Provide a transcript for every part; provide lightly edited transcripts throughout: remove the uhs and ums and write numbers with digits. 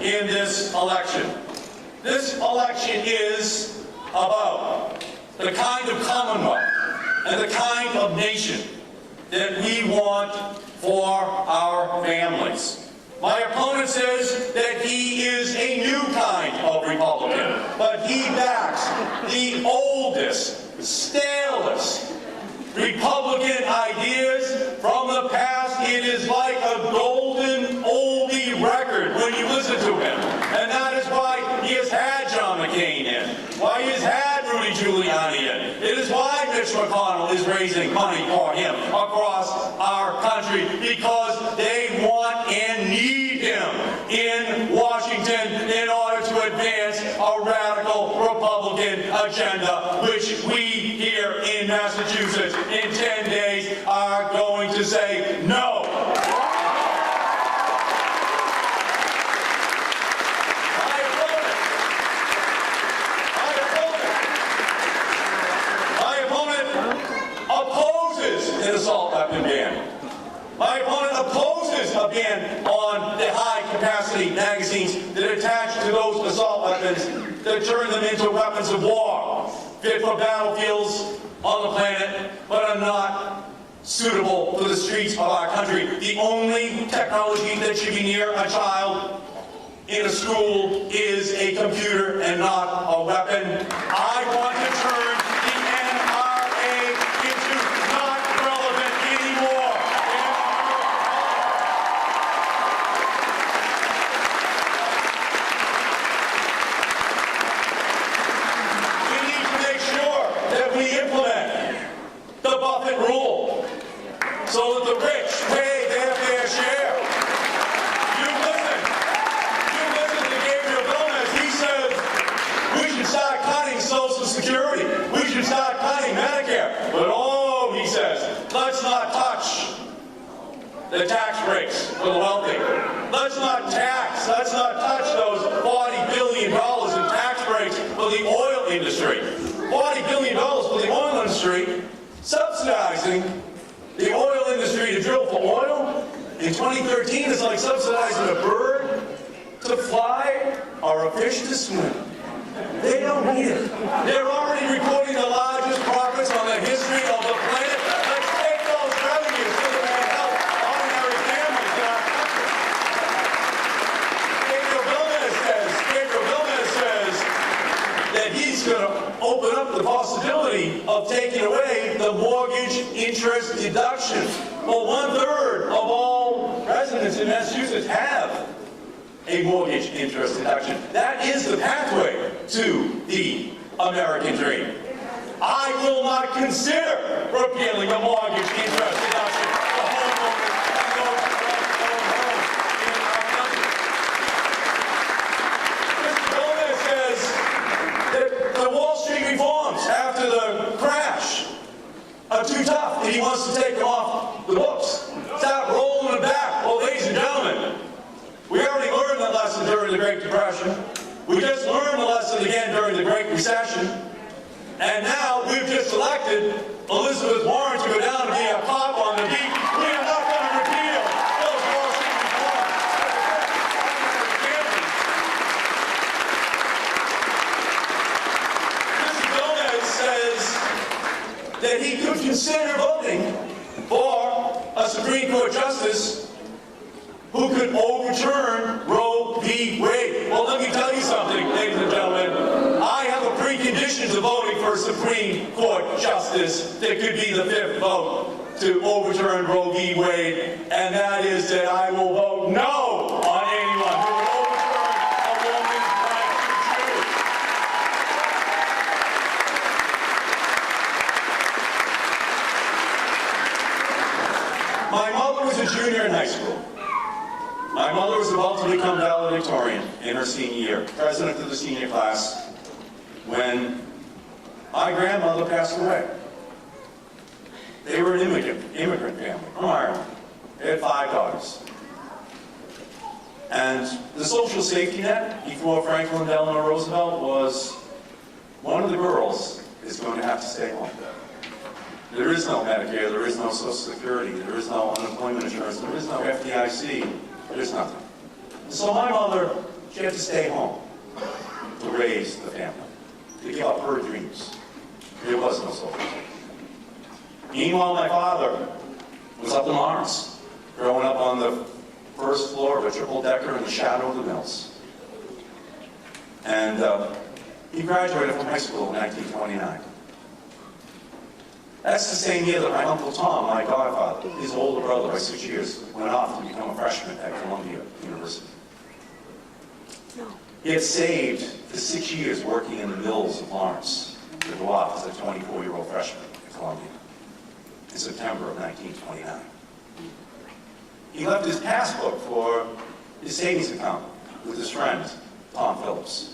in this election. This election is about the kind of commonwealth and the kind of nation that we want for our families. My opponent says that he is a new kind of Republican, but he backs the oldest, stalest Republican ideas from the past. It is like a golden oldie record when you listen to him. And that is why he has had John McCain in, why he has had Rudy Giuliani in. It is why Mitch McConnell is raising money for him across our country, because they want and need him in Washington in order to advance a radical Republican agenda, which we here in Massachusetts in 10 days are going to say no. My opponent opposes an assault weapon ban. My opponent opposes a ban on the high-capacity magazines that attach to those assault weapons that turn them into weapons of war, fit for battlefields on the planet, but are not suitable for the streets of our country. The only technology that should be near a child in a school is a computer and not a weapon. I want to turn the NRA into not relevant anymore. We need to make sure that we implement the Buffett rule so that the rich pay their fair share. You listen to Gabriel Gomez. He says we should start cutting Social Security. We should start cutting Medicare. But oh, he says, let's not touch the tax breaks for the wealthy. Let's not touch those $40 billion in tax breaks for the oil industry. $40 billion for the oil industry, subsidizing the oil industry to drill for oil in 2013 is like subsidizing a bird to fly or a fish to swim. They don't need it. They're already recording the largest profits on the history of the planet. Let's take those revenues so that they help ordinary families in our country. Gabriel Gomez says that he's going to open up the possibility of taking away the mortgage interest deduction. Well, 1/3 of all residents in Massachusetts have a mortgage interest deduction. That is the pathway to the American dream. I will not consider repealing the mortgage interest deduction for homeowners and those who own homes in our country. Mr. Gomez says that the Wall Street reforms after the crash are too tough, and he wants to take them off the books. Start rolling them back. Well, ladies and gentlemen, we already learned that lesson during the Great Depression. We just learned the lesson again during the Great Recession. And now we've just elected Elizabeth Warren to go down and be a cop on the beat. We are not going to repeal those Wall Street reforms. Mr. Gomez says that he could consider voting for a Supreme Court justice who could overturn Roe v. Wade. Well, let me tell you something, ladies and gentlemen. I have a precondition to voting for a Supreme Court justice that could be the 5th vote to overturn Roe v. Wade, and that is that I will vote no on anyone who would overturn a woman's right to choose. My mother was a junior in high school. My mother was about to become valedictorian in her senior year, president of the senior class, when my grandmother passed away. They were an immigrant family from Ireland. They had 5 daughters. And the social safety net before Franklin Delano Roosevelt was one of the girls is going to have to stay home. There is no Medicare, there is no Social Security, there is no unemployment insurance, there is no FDIC. There's nothing. So my mother She had to stay home to raise the family, to give up her dreams. There was no social safety. Meanwhile, my father was up in Lawrence, growing up on the first floor of a triple-decker in the shadow of the mills. And he graduated from high school in 1929. That's the same year that my Uncle Tom, my godfather, his older brother by 6 years, went off to become a freshman at Columbia University. He had saved for 6 years working in the mills of Lawrence to go off as a 24-year-old freshman at Columbia in September of 1929. He left his passbook for his savings account with his friend, Tom Phillips.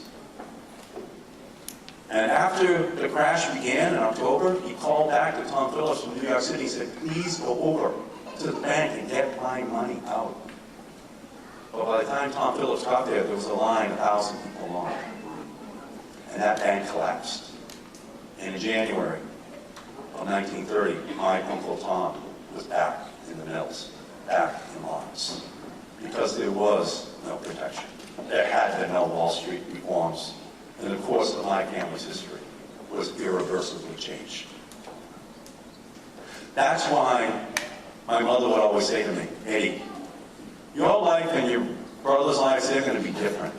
And after the crash began in October, he called back to Tom Phillips from New York City and said, please go over to the bank and get my money out. But by the time Tom Phillips got there, there was a line 1,000 people long. And that bank collapsed. And in January of 1930, my Uncle Tom was back in the mills, back in Lawrence, because there was no protection. There had been no Wall Street reforms. And the course of my family's history was irreversibly changed. That's why my mother would always say to me, Eddie, your life and your brother's lives, they're going to be different.